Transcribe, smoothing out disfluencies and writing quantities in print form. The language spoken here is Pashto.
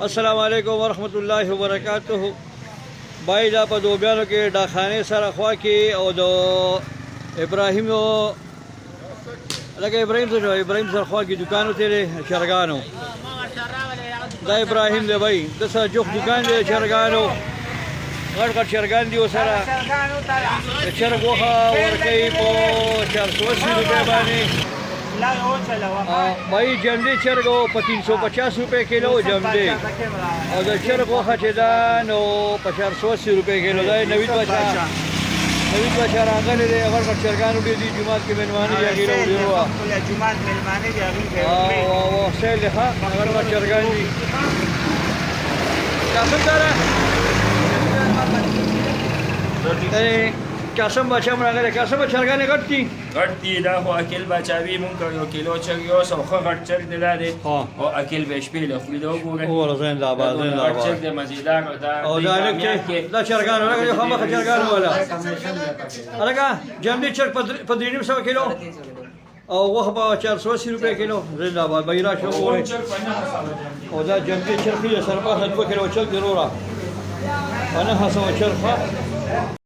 السلام علیکم ورحمۃ اللہ وبرکاتہ. بای دا په دوبیانو کې ډاخانه سره خوا کې او د ابراهیم لکه ابراهیم سره خوا کې دکانو ته چرګانو دا ابراهیم دی بای د سره جوخ دکان دی چرګانو غټ غټ چرګان دی وسره چرګ وخه ورکې په 480 روپے باندې بھائی جمدی چرګو په 350 روپے کیلو جمدی او د چرګ وخه چې دا نو په 480 روپے کیلو دا نوید بچا راغلی دی هغه په چرګانو دي جمعات کې مهماني یې غیرو ورو جمعات مهماني یې او سیل ها هغه په چرګان دي تاسو سره قسم بچا راغلی قسم چرګانې غټ دي دا خو اکل بچاوي مونږ یو کیلو چرګ یو سوخه غټ چرګ دی دا دی او اکل به شپې له خو دا وګوره او زنده باد چرګ د مزیدار او دا لکه دا چرګانو راغلی خو مخه چرګانو ولا الګا جمدی چرګ په 300 کیلو او وخه په 480 روپے کیلو زنده باد بیره شو او دا جمدی چرګ یې سره په 2 کیلو چرګ ضرورا انا حسو چرخه